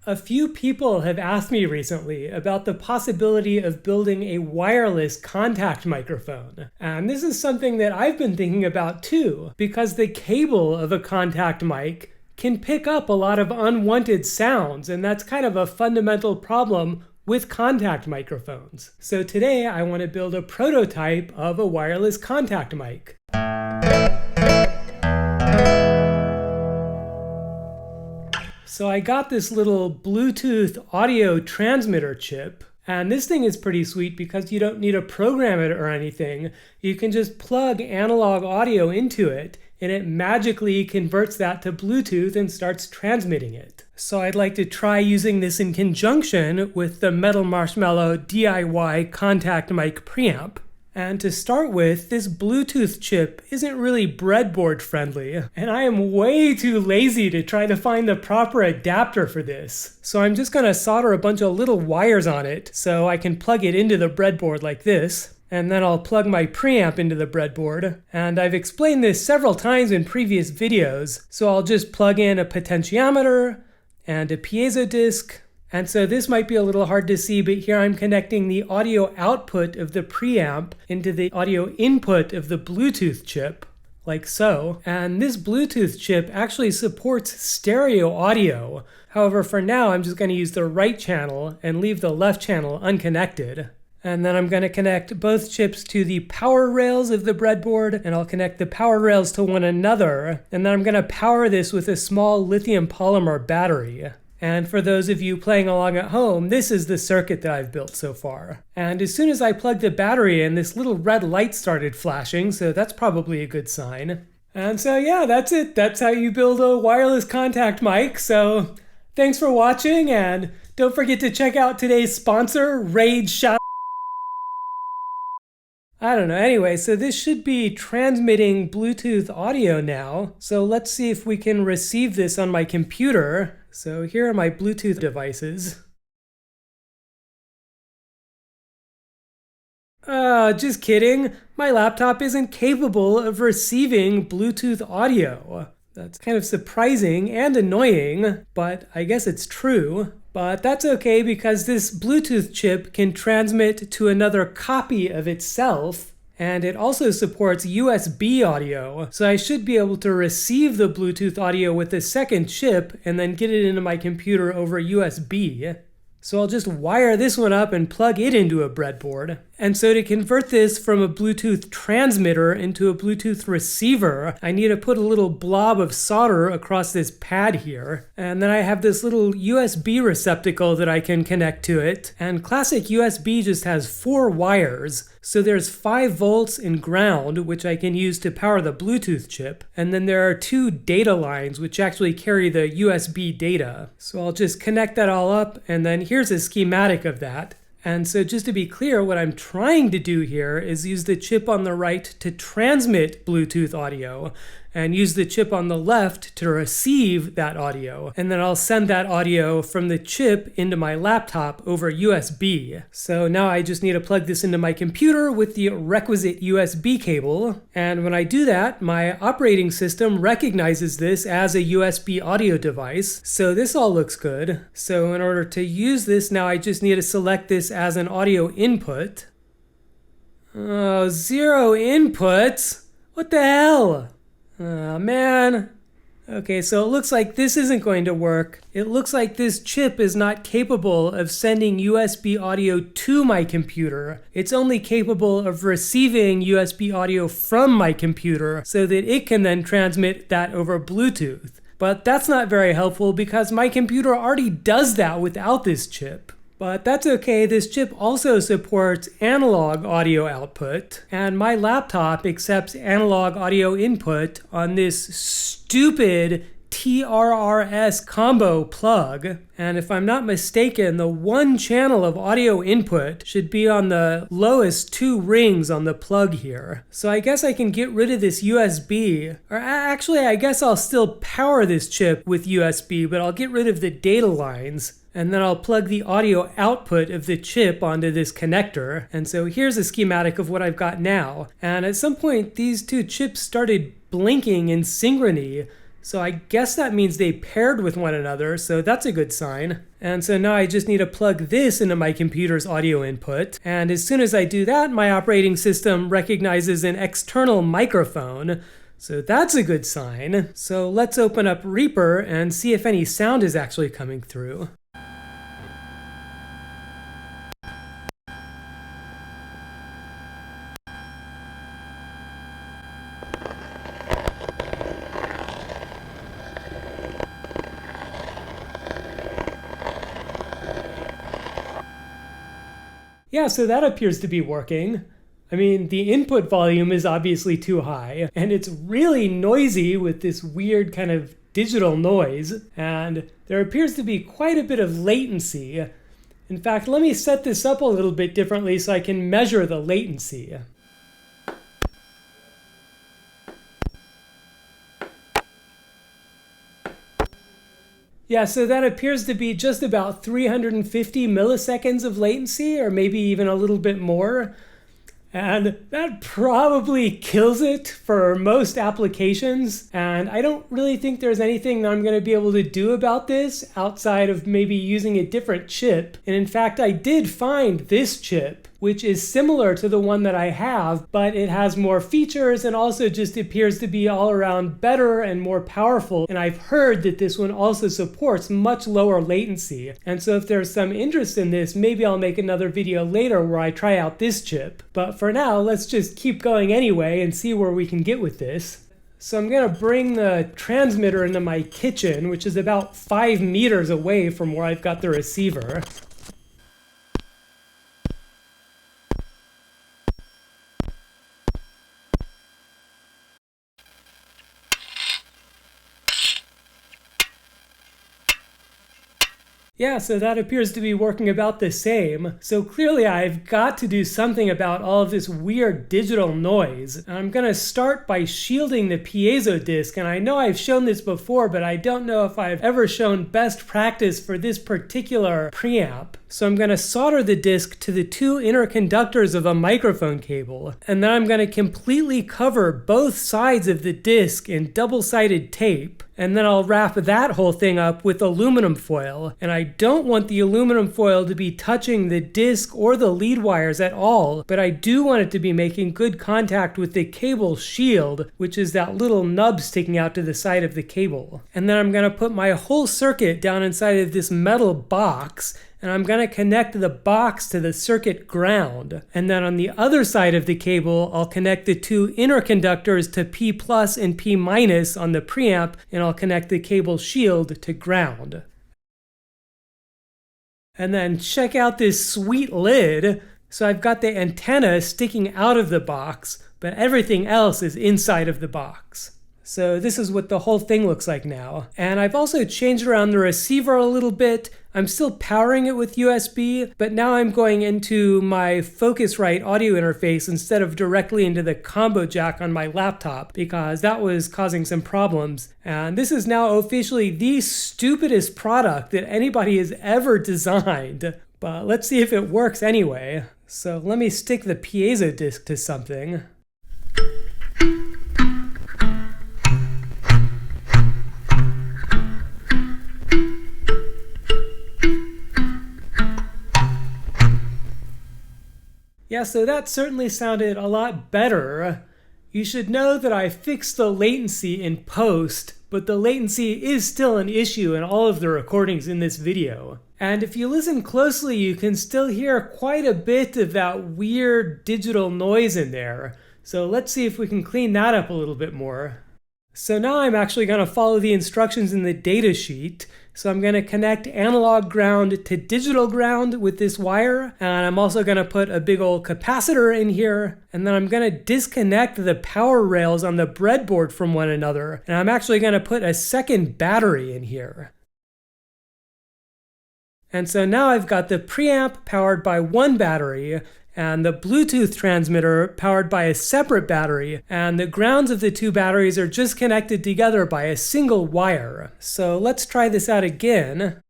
A few people have asked me recently about the possibility of building a wireless contact microphone. And this is something that I've been thinking about too, because the cable of a contact mic can pick up a lot of unwanted sounds, and that's kind of a fundamental problem with contact microphones. So today I want to build a prototype of a wireless contact mic. So I got this little Bluetooth audio transmitter chip, and this thing is pretty sweet because you don't need to program it or anything. You can just plug analog audio into it, and it magically converts that to Bluetooth and starts transmitting it. So I'd like to try using this in conjunction with the Metal Marshmallow DIY contact mic preamp. And to start with, this Bluetooth chip isn't really breadboard friendly, and I am way too lazy to try to find the proper adapter for this. So I'm just gonna solder a bunch of little wires on it so I can plug it into the breadboard like this. And then I'll plug my preamp into the breadboard. And I've explained this several times in previous videos, so I'll just plug in a potentiometer and a piezo disc. And so this might be a little hard to see, but here I'm connecting the audio output of the preamp into the audio input of the Bluetooth chip, like so. And this Bluetooth chip actually supports stereo audio. However, for now, I'm just going to use the right channel and leave the left channel unconnected. And then I'm going to connect both chips to the power rails of the breadboard, and I'll connect the power rails to one another. And then I'm going to power this with a small lithium polymer battery. And for those of you playing along at home, this is the circuit that I've built so far. And as soon as I plugged the battery in, this little red light started flashing, so that's probably a good sign. And so yeah, that's it. That's how you build a wireless contact mic. So thanks for watching, and don't forget to check out today's sponsor, Raid Shop. I don't know. Anyway, so this should be transmitting Bluetooth audio now. So let's see if we can receive this on my computer. So here are my Bluetooth devices. Just kidding. My laptop isn't capable of receiving Bluetooth audio. That's kind of surprising and annoying, but I guess it's true. But that's okay because this Bluetooth chip can transmit to another copy of itself, and it also supports USB audio. So I should be able to receive the Bluetooth audio with the second chip and then get it into my computer over USB. So I'll just wire this one up and plug it into a breadboard. And so to convert this from a Bluetooth transmitter into a Bluetooth receiver, I need to put a little blob of solder across this pad here. And then I have this little USB receptacle that I can connect to it. And classic USB just has 4 wires. So there's 5 volts in ground, which I can use to power the Bluetooth chip. And then there are 2 data lines, which actually carry the USB data. So I'll just connect that all up, and then here's a schematic of that. And so just to be clear, what I'm trying to do here is use the chip on the right to transmit Bluetooth audio and use the chip on the left to receive that audio. And then I'll send that audio from the chip into my laptop over USB. So now I just need to plug this into my computer with the requisite USB cable. And when I do that, my operating system recognizes this as a USB audio device. So this all looks good. So in order to use this, now I just need to select this as an audio input. Oh, 0 inputs? What the hell? Oh, man. Okay, so it looks like this isn't going to work. It looks like this chip is not capable of sending USB audio to my computer. It's only capable of receiving USB audio from my computer so that it can then transmit that over Bluetooth. But that's not very helpful because my computer already does that without this chip. But that's okay, this chip also supports analog audio output, and my laptop accepts analog audio input on this stupid TRRS combo plug. And if I'm not mistaken, the one channel of audio input should be on the lowest 2 rings on the plug here. So I guess I can get rid of this USB, or actually I guess I'll still power this chip with USB, but I'll get rid of the data lines. And then I'll plug the audio output of the chip onto this connector. And so here's a schematic of what I've got now. And at some point, these 2 chips started blinking in synchrony. So I guess that means they paired with one another, so that's a good sign. And so now I just need to plug this into my computer's audio input. And as soon as I do that, my operating system recognizes an external microphone. So that's a good sign. So let's open up Reaper and see if any sound is actually coming through. Yeah, so that appears to be working. I mean, the input volume is obviously too high, and it's really noisy with this weird kind of digital noise, and there appears to be quite a bit of latency. In fact, let me set this up a little bit differently so I can measure the latency. Yeah, so that appears to be just about 350 milliseconds of latency, or maybe even a little bit more. And that probably kills it for most applications. And I don't really think there's anything that I'm going to be able to do about this outside of maybe using a different chip. And in fact, I did find this chip, which is similar to the one that I have, but it has more features and also just appears to be all around better and more powerful. And I've heard that this one also supports much lower latency. And so if there's some interest in this, maybe I'll make another video later where I try out this chip. But for now, let's just keep going anyway and see where we can get with this. So I'm going to bring the transmitter into my kitchen, which is about 5 meters away from where I've got the receiver. Yeah, so that appears to be working about the same. So clearly I've got to do something about all of this weird digital noise. And I'm going to start by shielding the piezo disc. And I know I've shown this before, but I don't know if I've ever shown best practice for this particular preamp. So I'm going to solder the disc to the 2 inner conductors of a microphone cable. And then I'm going to completely cover both sides of the disc in double-sided tape. And then I'll wrap that whole thing up with aluminum foil. And I don't want the aluminum foil to be touching the disc or the lead wires at all, but I do want it to be making good contact with the cable shield, which is that little nub sticking out to the side of the cable. And then I'm going to put my whole circuit down inside of this metal box, and I'm going to connect the box to the circuit ground. And then on the other side of the cable, I'll connect the 2 inner conductors to P+ and P- on the preamp, and I'll connect the cable shield to ground. And then check out this sweet lid. So I've got the antenna sticking out of the box, but everything else is inside of the box. So this is what the whole thing looks like now. And I've also changed around the receiver a little bit. I'm still powering it with USB, but now I'm going into my Focusrite audio interface instead of directly into the combo jack on my laptop, because that was causing some problems. And this is now officially the stupidest product that anybody has ever designed. But let's see if it works anyway. So let me stick the piezo disc to something. Yeah, so that certainly sounded a lot better. You should know that I fixed the latency in post, but the latency is still an issue in all of the recordings in this video. And if you listen closely, you can still hear quite a bit of that weird digital noise in there. So let's see if we can clean that up a little bit more. So now I'm actually going to follow the instructions in the data sheet. So I'm going to connect analog ground to digital ground with this wire. And I'm also going to put a big old capacitor in here. And then I'm going to disconnect the power rails on the breadboard from one another. And I'm actually going to put a second battery in here. And so now I've got the preamp powered by one battery, and the Bluetooth transmitter powered by a separate battery, and the grounds of the 2 batteries are just connected together by a single wire. So let's try this out again.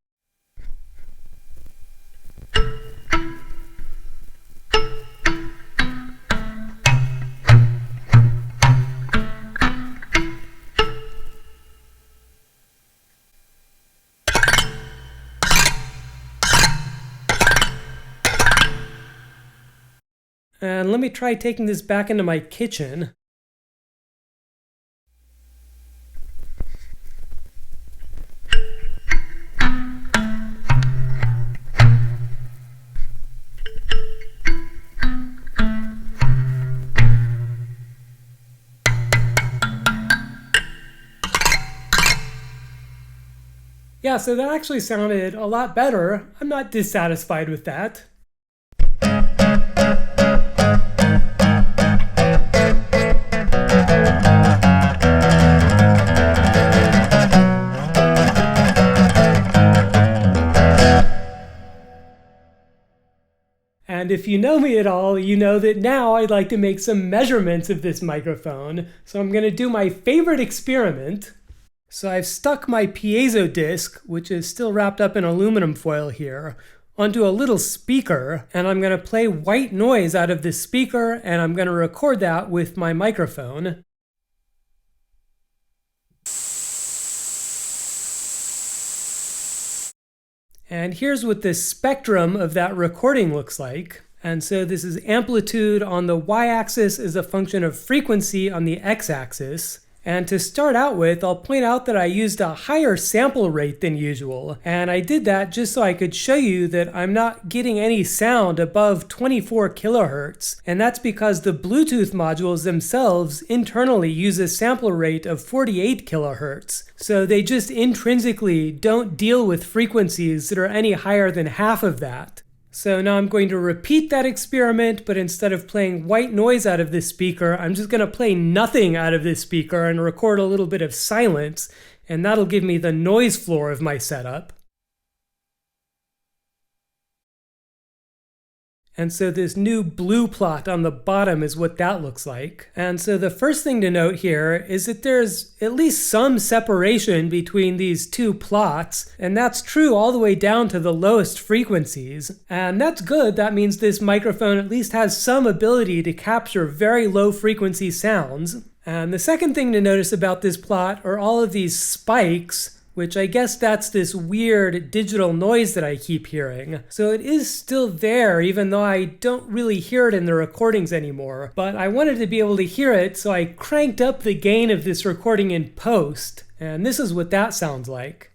And let me try taking this back into my kitchen. Yeah, so that actually sounded a lot better. I'm not dissatisfied with that. And if you know me at all, you know that now I'd like to make some measurements of this microphone. So I'm going to do my favorite experiment. So I've stuck my piezo disc, which is still wrapped up in aluminum foil here, onto a little speaker, and I'm going to play white noise out of this speaker, and I'm going to record that with my microphone. And here's what the spectrum of that recording looks like. And so this is amplitude on the y-axis is a function of frequency on the x-axis. And to start out with, I'll point out that I used a higher sample rate than usual. And I did that just so I could show you that I'm not getting any sound above 24 kilohertz. And that's because the Bluetooth modules themselves internally use a sample rate of 48 kilohertz. So they just intrinsically don't deal with frequencies that are any higher than half of that. So now I'm going to repeat that experiment, but instead of playing white noise out of this speaker, I'm just going to play nothing out of this speaker and record a little bit of silence, and that'll give me the noise floor of my setup. And so this new blue plot on the bottom is what that looks like. And so the first thing to note here is that there's at least some separation between these two plots, and that's true all the way down to the lowest frequencies. And that's good. That means this microphone at least has some ability to capture very low frequency sounds. And the second thing to notice about this plot are all of these spikes, which I guess that's this weird digital noise that I keep hearing. So it is still there, even though I don't really hear it in the recordings anymore. But I wanted to be able to hear it, so I cranked up the gain of this recording in post. And this is what that sounds like.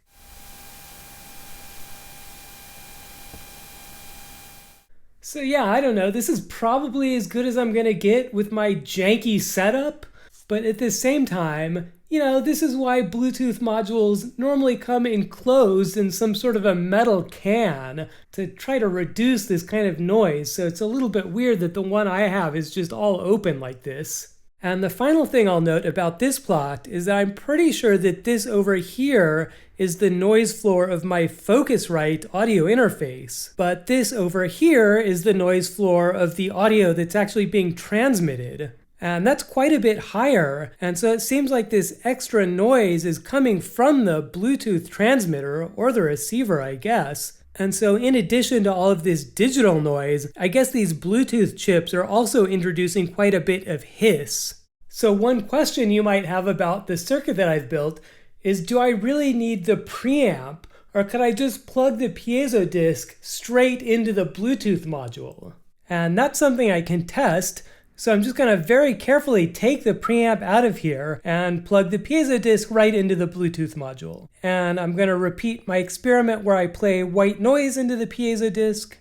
So yeah, I don't know, this is probably as good as I'm gonna get with my janky setup. But at the same time, you know, this is why Bluetooth modules normally come enclosed in some sort of a metal can to try to reduce this kind of noise. So it's a little bit weird that the one I have is just all open like this. And the final thing I'll note about this plot is that I'm pretty sure that this over here is the noise floor of my Focusrite audio interface. But this over here is the noise floor of the audio that's actually being transmitted. And that's quite a bit higher, and so it seems like this extra noise is coming from the Bluetooth transmitter, or the receiver, I guess. And so in addition to all of this digital noise, I guess these Bluetooth chips are also introducing quite a bit of hiss. So one question you might have about the circuit that I've built is, do I really need the preamp, or could I just plug the piezo disc straight into the Bluetooth module? And that's something I can test. So I'm just going to very carefully take the preamp out of here and plug the piezo disc right into the Bluetooth module. And I'm going to repeat my experiment where I play white noise into the piezo disc.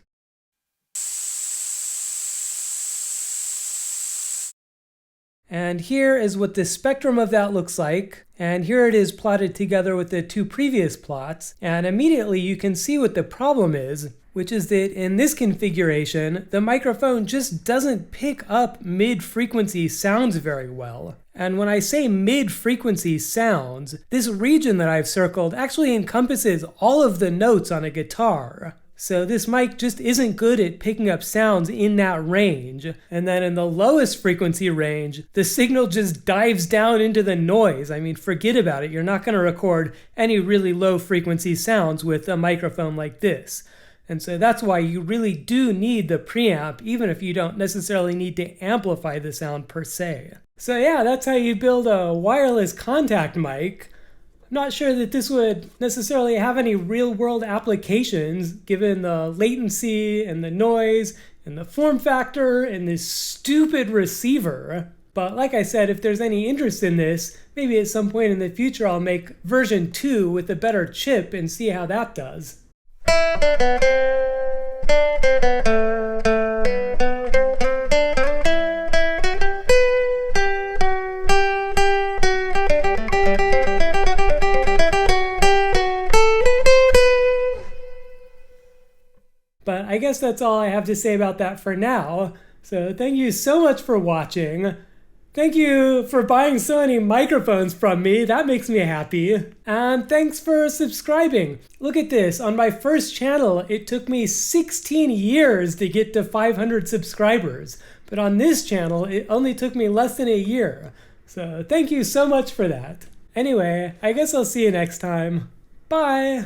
And here is what the spectrum of that looks like. And here it is plotted together with the two previous plots. And immediately you can see what the problem is, which is that in this configuration, the microphone just doesn't pick up mid-frequency sounds very well. And when I say mid-frequency sounds, this region that I've circled actually encompasses all of the notes on a guitar. So this mic just isn't good at picking up sounds in that range. And then in the lowest frequency range, the signal just dives down into the noise. I mean, forget about it. You're not going to record any really low frequency sounds with a microphone like this. And so that's why you really do need the preamp, even if you don't necessarily need to amplify the sound per se. So yeah, that's how you build a wireless contact mic. I'm not sure that this would necessarily have any real-world applications, given the latency and the noise and the form factor, and this stupid receiver. But like I said, if there's any interest in this, maybe at some point in the future I'll make version 2 with a better chip and see how that does. But I guess that's all I have to say about that for now. So thank you so much for watching. Thank you for buying so many microphones from me. That makes me happy. And thanks for subscribing. Look at this. On my first channel, it took me 16 years to get to 500 subscribers. But on this channel, it only took me less than a year. So thank you so much for that. Anyway, I guess I'll see you next time. Bye.